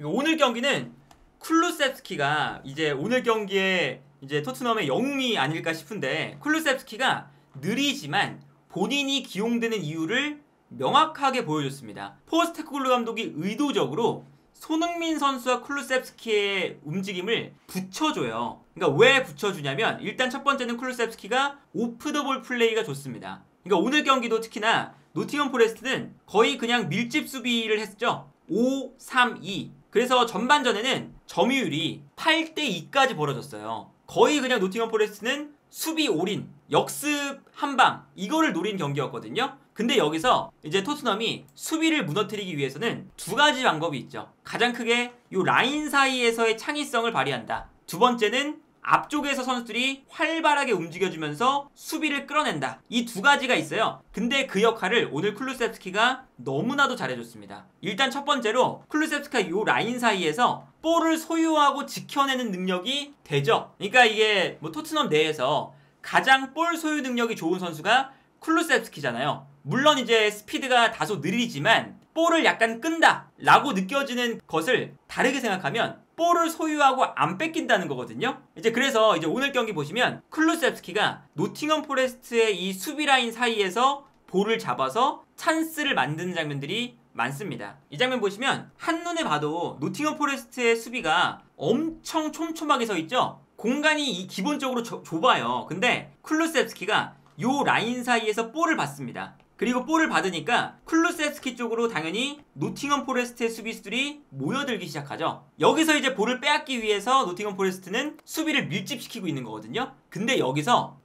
오늘 경기는 쿨루셉스키가 이제 오늘 경기에 이제 토트넘의 영웅이 아닐까 싶은데, 쿨루셉스키가 느리지만 본인이 기용되는 이유를 명확하게 보여줬습니다. 포스테코글루 감독이 의도적으로 손흥민 선수와 쿨루셉스키의 움직임을 붙여줘요. 그러니까 왜 붙여주냐면, 일단 첫 번째는 쿨루셉스키가 오프 더 볼 플레이가 좋습니다. 그러니까 오늘 경기도 특히나 노팅엄 포레스트는 거의 그냥 밀집 수비를 했죠. 5-3-2. 그래서 전반전에는 점유율이 8대2까지 벌어졌어요. 거의 그냥 노팅엄 포레스트는 수비 올인, 역습 한방, 이거를 노린 경기였거든요. 근데 여기서 이제 토트넘이 수비를 무너뜨리기 위해서는 두 가지 방법이 있죠. 가장 크게 이 라인 사이에서의 창의성을 발휘한다. 두 번째는 앞쪽에서 선수들이 활발하게 움직여주면서 수비를 끌어낸다. 이 두 가지가 있어요. 근데 그 역할을 오늘 쿨루셉스키가 너무나도 잘해줬습니다. 일단 첫 번째로 쿨루셉스키가 이 라인 사이에서 볼을 소유하고 지켜내는 능력이 되죠. 그러니까 이게 뭐 토트넘 내에서 가장 볼 소유 능력이 좋은 선수가 쿨루셉스키잖아요. 물론 이제 스피드가 다소 느리지만 볼을 약간 끈다 라고 느껴지는 것을 다르게 생각하면 볼을 소유하고 안 뺏긴다는 거거든요. 이제 그래서 이제 오늘 경기 보시면 쿨루셉스키가 노팅엄 포레스트의 이 수비 라인 사이에서 볼을 잡아서 찬스를 만드는 장면들이 많습니다. 이 장면 보시면 한눈에 봐도 노팅엄 포레스트의 수비가 엄청 촘촘하게 서 있죠. 공간이 기본적으로 좁아요. 근데 쿨루셉스키가 요 라인 사이에서 볼을 받습니다. 그리고 볼을 받으니까 쿨루셉스키 쪽으로 당연히 노팅엄 포레스트의 수비수들이 모여들기 시작하죠. 여기서 이제 볼을 빼앗기 위해서 노팅엄 포레스트는 수비를 밀집시키고 있는 거거든요. 근데 여기서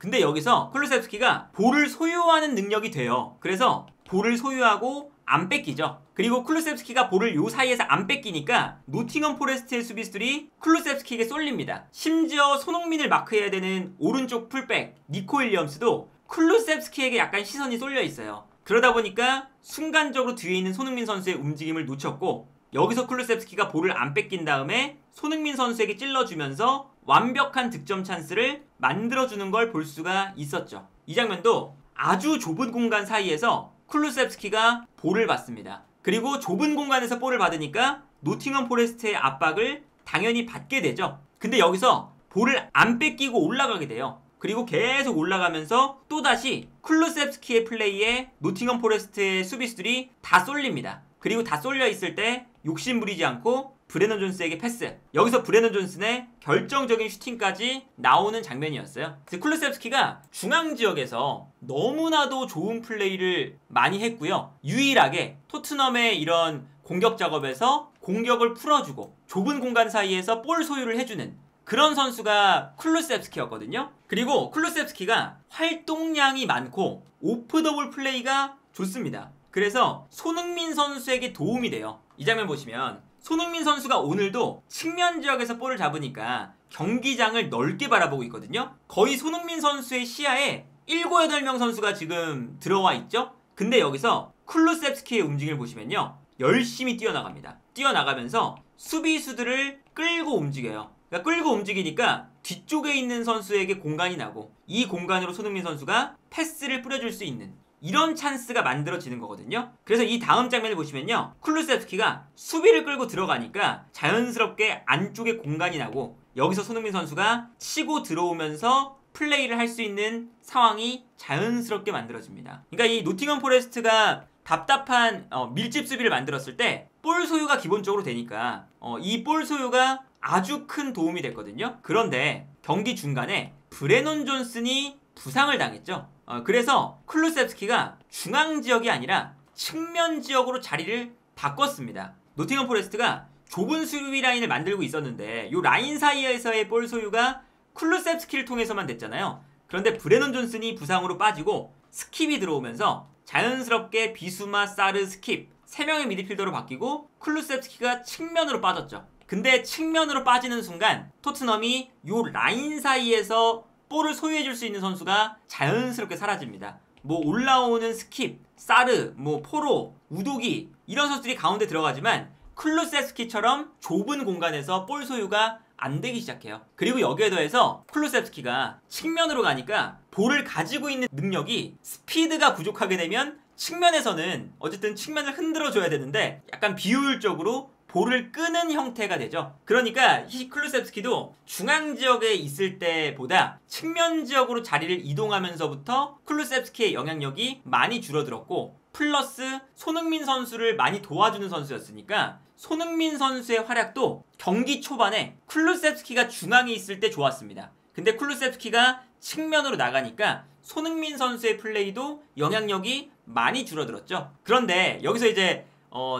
쿨루셉스키가 볼을 소유하는 능력이 돼요. 그래서 볼을 소유하고 안 뺏기죠. 그리고 쿨루셉스키가 볼을 요 사이에서 안 뺏기니까 노팅엄 포레스트의 수비수들이 쿨루셉스키에게 쏠립니다. 심지어 손흥민을 마크해야 되는 오른쪽 풀백 니코 윌리엄스도 쿨루셉스키에게 약간 시선이 쏠려 있어요. 그러다 보니까 순간적으로 뒤에 있는 손흥민 선수의 움직임을 놓쳤고, 여기서 쿨루셉스키가 볼을 안 뺏긴 다음에 손흥민 선수에게 찔러주면서 완벽한 득점 찬스를 만들어주는 걸 볼 수가 있었죠. 이 장면도 아주 좁은 공간 사이에서 쿨루셉스키가 볼을 받습니다. 그리고 좁은 공간에서 볼을 받으니까 노팅엄 포레스트의 압박을 당연히 받게 되죠. 근데 여기서 볼을 안 뺏기고 올라가게 돼요. 그리고 계속 올라가면서 또다시 쿨루셉스키의 플레이에 노팅엄 포레스트의 수비수들이 다 쏠립니다. 그리고 다 쏠려 있을 때 욕심 부리지 않고 브레넌 존스에게 패스. 여기서 브레넌 존슨의 결정적인 슈팅까지 나오는 장면이었어요. 쿨루셉스키가 중앙 지역에서 너무나도 좋은 플레이를 많이 했고요. 유일하게 토트넘의 이런 공격 작업에서 공격을 풀어주고 좁은 공간 사이에서 볼 소유를 해주는 그런 선수가 쿨루셉스키였거든요. 그리고 쿨루셉스키가 활동량이 많고 오프 더 볼 플레이가 좋습니다. 그래서 손흥민 선수에게 도움이 돼요. 이 장면 보시면 손흥민 선수가 오늘도 측면 지역에서 볼을 잡으니까 경기장을 넓게 바라보고 있거든요. 거의 손흥민 선수의 시야에 7, 8명 선수가 지금 들어와 있죠. 근데 여기서 쿨루셉스키의 움직임을 보시면요, 열심히 뛰어나갑니다. 뛰어나가면서 수비수들을 끌고 움직여요. 그러니까 끌고 움직이니까 뒤쪽에 있는 선수에게 공간이 나고, 이 공간으로 손흥민 선수가 패스를 뿌려줄 수 있는 이런 찬스가 만들어지는 거거든요. 그래서 이 다음 장면을 보시면요, 쿨루셉스키가 수비를 끌고 들어가니까 자연스럽게 안쪽에 공간이 나고, 여기서 손흥민 선수가 치고 들어오면서 플레이를 할 수 있는 상황이 자연스럽게 만들어집니다. 그러니까 이 노팅엄 포레스트가 답답한 밀집 수비를 만들었을 때 볼 소유가 기본적으로 되니까 이 볼 소유가 아주 큰 도움이 됐거든요. 그런데 경기 중간에 브레넌 존슨이 부상을 당했죠. 그래서 쿨루셉스키가 중앙 지역이 아니라 측면 지역으로 자리를 바꿨습니다. 노팅엄 포레스트가 좁은 수비 라인을 만들고 있었는데 이 라인 사이에서의 볼 소유가 쿨루셉스키를 통해서만 됐잖아요. 그런데 브레넌 존슨이 부상으로 빠지고 스킵이 들어오면서 자연스럽게 비수마, 사르, 스킵 3명의 미드필더로 바뀌고 쿨루셉스키가 측면으로 빠졌죠. 근데 측면으로 빠지는 순간 토트넘이 요 라인 사이에서 볼을 소유해줄 수 있는 선수가 자연스럽게 사라집니다. 뭐 올라오는 스킵, 사르, 뭐 포로, 우도기 이런 선수들이 가운데 들어가지만 쿨루셉스키처럼 좁은 공간에서 볼 소유가 안 되기 시작해요. 그리고 여기에 더해서 쿨루셉스키가 측면으로 가니까 볼을 가지고 있는 능력이 스피드가 부족하게 되면 측면에서는 어쨌든 측면을 흔들어줘야 되는데 약간 비효율적으로 볼을 끄는 형태가 되죠. 그러니까 클루셉스키도 중앙 지역에 있을 때보다 측면 지역으로 자리를 이동하면서부터 클루셉스키의 영향력이 많이 줄어들었고, 플러스 손흥민 선수를 많이 도와주는 선수였으니까 손흥민 선수의 활약도 경기 초반에 클루셉스키가 중앙에 있을 때 좋았습니다. 근데 클루셉스키가 측면으로 나가니까 손흥민 선수의 플레이도 영향력이 많이 줄어들었죠. 그런데 여기서 이제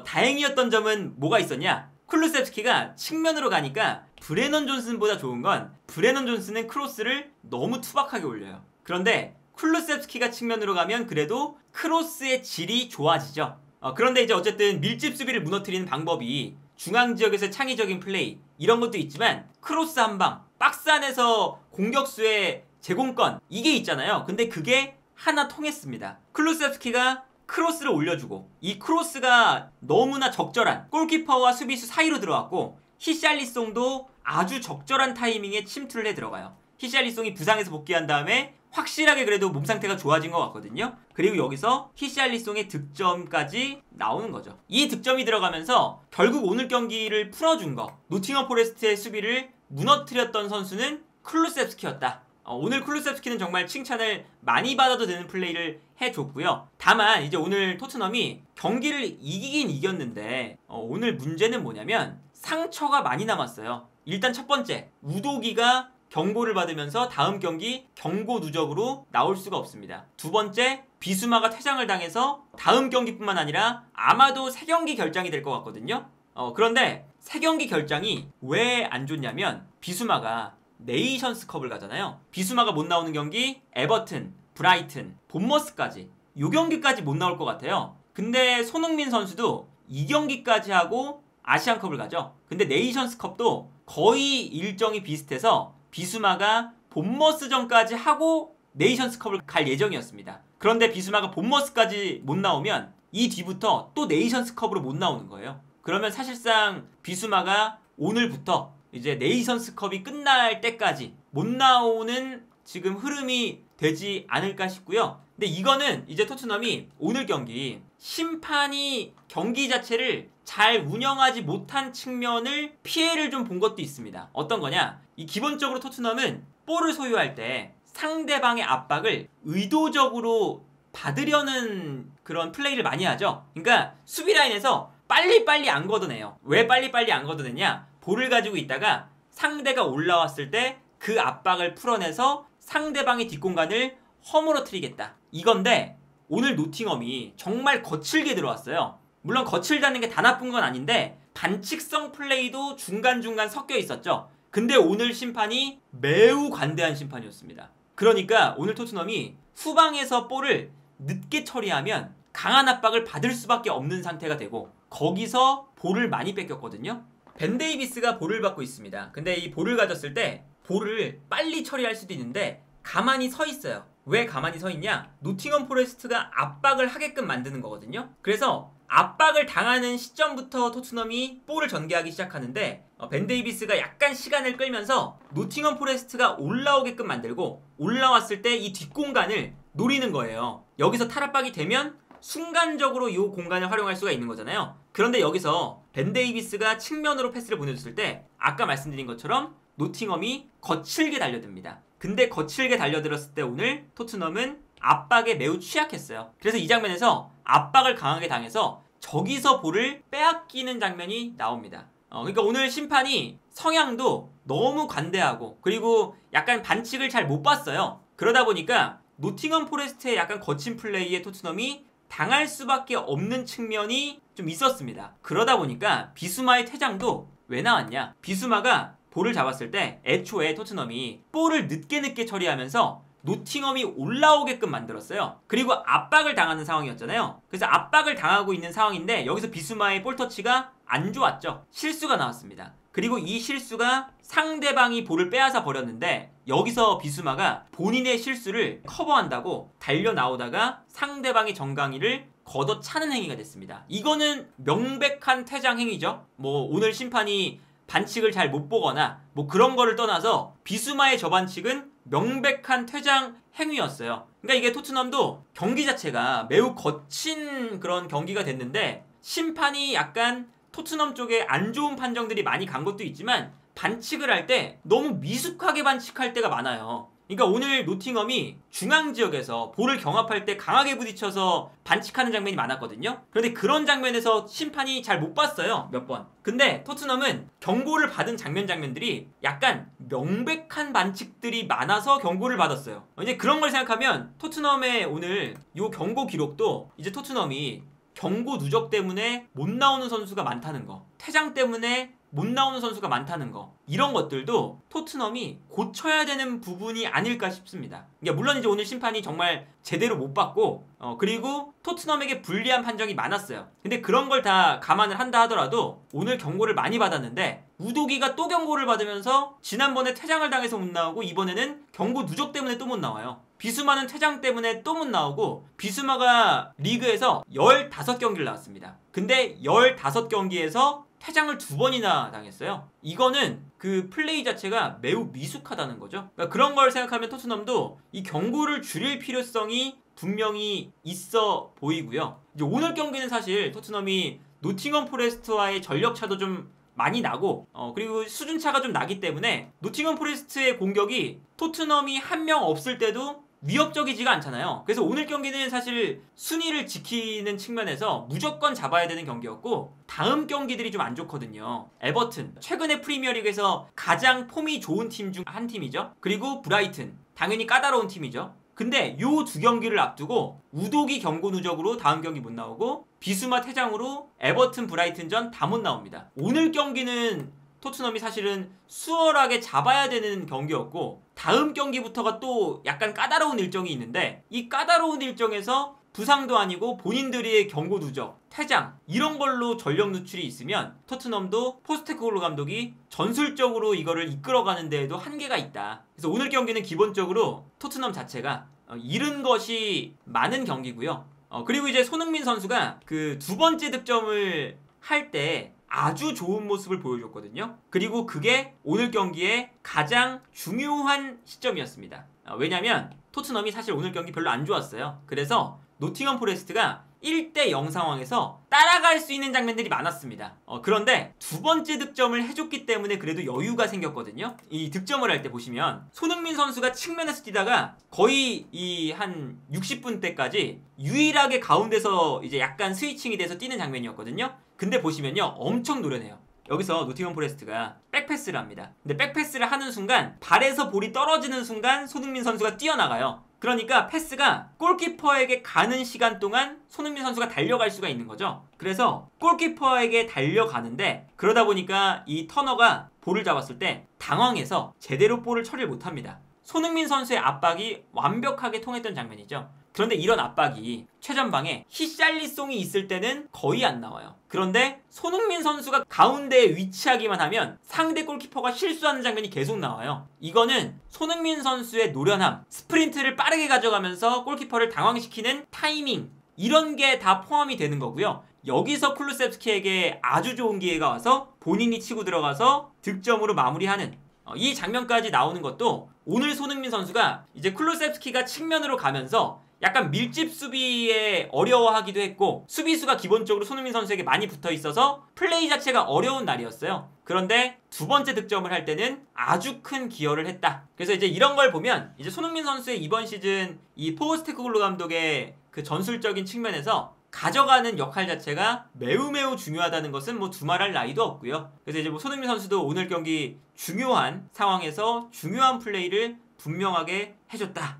다행이었던 점은 뭐가 있었냐? 클루셉스키가 측면으로 가니까 브레넌 존슨보다 좋은 건 브레넌 존슨은 크로스를 너무 투박하게 올려요. 그런데 클루셉스키가 측면으로 가면 그래도 크로스의 질이 좋아지죠. 그런데 이제 어쨌든 밀집 수비를 무너뜨리는 방법이 중앙 지역에서 창의적인 플레이 이런 것도 있지만 크로스 한 방, 박스 안에서 공격수의 제공권 이게 있잖아요. 근데 그게 하나 통했습니다. 클루셉스키가 크로스를 올려주고 이 크로스가 너무나 적절한 골키퍼와 수비수 사이로 들어왔고 히샬리송도 아주 적절한 타이밍에 침투를 해 들어가요. 히샬리송이 부상에서 복귀한 다음에 확실하게 그래도 몸 상태가 좋아진 것 같거든요. 그리고 여기서 히샬리송의 득점까지 나오는 거죠. 이 득점이 들어가면서 결국 오늘 경기를 풀어준 거, 노팅엄 포레스트의 수비를 무너뜨렸던 선수는 클루셉스키였다. 오늘 클루셉스키는 정말 칭찬을 많이 받아도 되는 플레이를 해줬고요. 다만 이제 오늘 토트넘이 경기를 이기긴 이겼는데 오늘 문제는 뭐냐면 상처가 많이 남았어요. 일단 첫 번째, 우도기가 경고를 받으면서 다음 경기 경고 누적으로 나올 수가 없습니다. 두 번째, 비수마가 퇴장을 당해서 다음 경기뿐만 아니라 아마도 3경기 결장이 될 것 같거든요. 그런데 3경기 결장이 왜 안 좋냐면 비수마가 네이션스컵을 가잖아요. 비수마가 못 나오는 경기 에버튼, 브라이튼, 본머스까지 요 경기까지 못 나올 것 같아요. 근데 손흥민 선수도 2경기까지 하고 아시안컵을 가죠. 근데 네이션스컵도 거의 일정이 비슷해서 비수마가 본머스전까지 하고 네이션스컵을 갈 예정이었습니다. 그런데 비수마가 본머스까지 못 나오면 이 뒤부터 또 네이션스컵으로 못 나오는 거예요. 그러면 사실상 비수마가 오늘부터 이제 네이션스컵이 끝날 때까지 못 나오는 지금 흐름이 되지 않을까 싶고요. 근데 이거는 이제 토트넘이 오늘 경기 심판이 경기 자체를 잘 운영하지 못한 측면을 피해를 좀 본 것도 있습니다. 어떤 거냐? 이 기본적으로 토트넘은 볼을 소유할 때 상대방의 압박을 의도적으로 받으려는 그런 플레이를 많이 하죠. 그러니까 수비 라인에서 빨리빨리 안 걷어내요. 왜 빨리빨리 안 걷어내냐? 볼을 가지고 있다가 상대가 올라왔을 때 그 압박을 풀어내서 상대방의 뒷공간을 허물어뜨리겠다. 이건데 오늘 노팅엄이 정말 거칠게 들어왔어요. 물론 거칠다는 게 다 나쁜 건 아닌데 반칙성 플레이도 중간중간 섞여 있었죠. 근데 오늘 심판이 매우 관대한 심판이었습니다. 그러니까 오늘 토트넘이 후방에서 볼을 늦게 처리하면 강한 압박을 받을 수밖에 없는 상태가 되고 거기서 볼을 많이 뺏겼거든요. 벤 데이비스가 볼을 받고 있습니다. 근데 이 볼을 가졌을 때 볼을 빨리 처리할 수도 있는데 가만히 서 있어요. 왜 가만히 서 있냐? 노팅엄 포레스트가 압박을 하게끔 만드는 거거든요. 그래서 압박을 당하는 시점부터 토트넘이 볼을 전개하기 시작하는데 벤 데이비스가 약간 시간을 끌면서 노팅엄 포레스트가 올라오게끔 만들고 올라왔을 때 이 뒷공간을 노리는 거예요. 여기서 탈압박이 되면 순간적으로 이 공간을 활용할 수가 있는 거잖아요. 그런데 여기서 벤 데이비스가 측면으로 패스를 보내줬을 때 아까 말씀드린 것처럼 노팅엄이 거칠게 달려듭니다. 근데 거칠게 달려들었을 때 오늘 토트넘은 압박에 매우 취약했어요. 그래서 이 장면에서 압박을 강하게 당해서 저기서 볼을 빼앗기는 장면이 나옵니다. 그러니까 오늘 심판이 성향도 너무 관대하고 그리고 약간 반칙을 잘 못 봤어요. 그러다 보니까 노팅엄 포레스트의 약간 거친 플레이에 토트넘이 당할 수밖에 없는 측면이 좀 있었습니다. 그러다 보니까 비수마의 퇴장도 왜 나왔냐? 비수마가 볼을 잡았을 때 애초에 토트넘이 볼을 늦게 처리하면서 노팅엄이 올라오게끔 만들었어요. 그리고 압박을 당하는 상황이었잖아요. 그래서 압박을 당하고 있는 상황인데 여기서 비수마의 볼터치가 안 좋았죠. 실수가 나왔습니다. 그리고 이 실수가 상대방이 볼을 빼앗아 버렸는데 여기서 비수마가 본인의 실수를 커버한다고 달려 나오다가 상대방의 정강이를 걷어차는 행위가 됐습니다. 이거는 명백한 퇴장 행위죠. 오늘 심판이 반칙을 잘 못 보거나 그런 거를 떠나서 비수마의 저 반칙은 명백한 퇴장 행위였어요. 그러니까 이게 토트넘도 경기 자체가 매우 거친 그런 경기가 됐는데 심판이 약간 토트넘 쪽에 안 좋은 판정들이 많이 간 것도 있지만 반칙을 할 때 너무 미숙하게 반칙할 때가 많아요. 그러니까 오늘 노팅엄이 중앙 지역에서 볼을 경합할 때 강하게 부딪혀서 반칙하는 장면이 많았거든요. 그런데 그런 장면에서 심판이 잘 못 봤어요. 몇 번. 근데 토트넘은 경고를 받은 장면들이 약간 명백한 반칙들이 많아서 경고를 받았어요. 이제 그런 걸 생각하면 토트넘의 오늘 이 경고 기록도 이제 토트넘이 경고 누적 때문에 못 나오는 선수가 많다는 거, 퇴장 때문에 못 나오는 선수가 많다는 거, 이런 것들도 토트넘이 고쳐야 되는 부분이 아닐까 싶습니다. 그러니까 물론 이제 오늘 심판이 정말 제대로 못 봤고 그리고 토트넘에게 불리한 판정이 많았어요. 근데 그런 걸 다 감안을 한다 하더라도 오늘 경고를 많이 받았는데 우도기가 또 경고를 받으면서 지난번에 퇴장을 당해서 못 나오고 이번에는 경고 누적 때문에 또 못 나와요. 비수마는 퇴장 때문에 또 못 나오고 비수마가 리그에서 15경기를 나왔습니다. 근데 15경기에서 퇴장을 2번이나 당했어요. 이거는 그 플레이 자체가 매우 미숙하다는 거죠. 그러니까 그런 걸 생각하면 토트넘도 이 경고를 줄일 필요성이 분명히 있어 보이고요. 이제 오늘 경기는 사실 토트넘이 노팅엄 포레스트와의 전력차도 좀 많이 나고 그리고 수준차가 좀 나기 때문에 노팅엄 포레스트의 공격이 토트넘이 한 명 없을 때도 위협적이지가 않잖아요. 그래서 오늘 경기는 사실 순위를 지키는 측면에서 무조건 잡아야 되는 경기였고 다음 경기들이 좀 안 좋거든요. 에버튼, 최근에 프리미어리그에서 가장 폼이 좋은 팀 중 한 팀이죠. 그리고 브라이튼, 당연히 까다로운 팀이죠. 근데 요 두 경기를 앞두고 우도기 경고 누적으로 다음 경기 못 나오고 비수마 퇴장으로 에버튼, 브라이튼전 다 못 나옵니다. 오늘 경기는 토트넘이 사실은 수월하게 잡아야 되는 경기였고 다음 경기부터가 또 약간 까다로운 일정이 있는데 이 까다로운 일정에서 부상도 아니고 본인들의 경고 누적, 퇴장 이런 걸로 전력 누출이 있으면 토트넘도 포스테코글루 감독이 전술적으로 이거를 이끌어가는 데에도 한계가 있다. 그래서 오늘 경기는 기본적으로 토트넘 자체가 잃은 것이 많은 경기고요. 그리고 이제 손흥민 선수가 그 두 번째 득점을 할 때 아주 좋은 모습을 보여줬거든요. 그리고 그게 오늘 경기의 가장 중요한 시점이었습니다. 왜냐면 토트넘이 사실 오늘 경기 별로 안 좋았어요. 그래서 노팅엄 포레스트가 1대0 상황에서 따라갈 수 있는 장면들이 많았습니다. 그런데 두 번째 득점을 해줬기 때문에 그래도 여유가 생겼거든요. 이 득점을 할 때 보시면 손흥민 선수가 측면에서 뛰다가 거의 이 한 60분 때까지 유일하게 가운데서 이제 약간 스위칭이 돼서 뛰는 장면이었거든요. 근데 보시면요 엄청 노련해요. 여기서 노팅엄 포레스트가 백패스를 합니다. 근데 백패스를 하는 순간 발에서 볼이 떨어지는 순간 손흥민 선수가 뛰어나가요. 그러니까 패스가 골키퍼에게 가는 시간 동안 손흥민 선수가 달려갈 수가 있는 거죠. 그래서 골키퍼에게 달려가는데 그러다 보니까 이 터너가 볼을 잡았을 때 당황해서 제대로 볼을 처리를 못합니다. 손흥민 선수의 압박이 완벽하게 통했던 장면이죠. 그런데 이런 압박이 최전방에 히샬리송이 있을 때는 거의 안 나와요. 그런데 손흥민 선수가 가운데에 위치하기만 하면 상대 골키퍼가 실수하는 장면이 계속 나와요. 이거는 손흥민 선수의 노련함, 스프린트를 빠르게 가져가면서 골키퍼를 당황시키는 타이밍 이런 게 다 포함이 되는 거고요. 여기서 쿨루셉스키에게 아주 좋은 기회가 와서 본인이 치고 들어가서 득점으로 마무리하는 이 장면까지 나오는 것도 오늘 손흥민 선수가 이제 쿨루셉스키가 측면으로 가면서 약간 밀집 수비에 어려워하기도 했고 수비수가 기본적으로 손흥민 선수에게 많이 붙어 있어서 플레이 자체가 어려운 날이었어요. 그런데 두 번째 득점을 할 때는 아주 큰 기여를 했다. 그래서 이제 이런 걸 보면 이제 손흥민 선수의 이번 시즌 이 포스테코글루 감독의 그 전술적인 측면에서 가져가는 역할 자체가 매우 중요하다는 것은 뭐 두말할 나위도 없고요. 그래서 이제 뭐 손흥민 선수도 오늘 경기 중요한 상황에서 중요한 플레이를 분명하게 해줬다.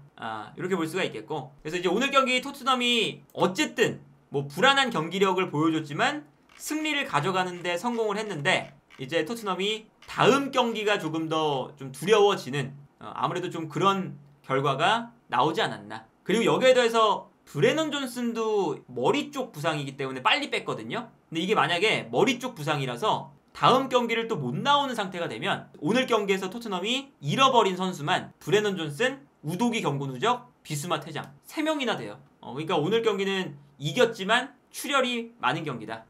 이렇게 볼 수가 있겠고 그래서 이제 오늘 경기 토트넘이 어쨌든 뭐 불안한 경기력을 보여줬지만 승리를 가져가는데 성공을 했는데 이제 토트넘이 다음 경기가 조금 더 좀 두려워지는 아무래도 좀 그런 결과가 나오지 않았나. 그리고 여기에 더해서 브레넌 존슨도 머리 쪽 부상이기 때문에 빨리 뺐거든요. 근데 이게 만약에 머리 쪽 부상이라서 다음 경기를 또 못 나오는 상태가 되면 오늘 경기에서 토트넘이 잃어버린 선수만 브레넌 존슨, 우도기 경고 누적, 비수마 퇴장 3명이나 돼요. 그러니까 오늘 경기는 이겼지만 출혈이 많은 경기다.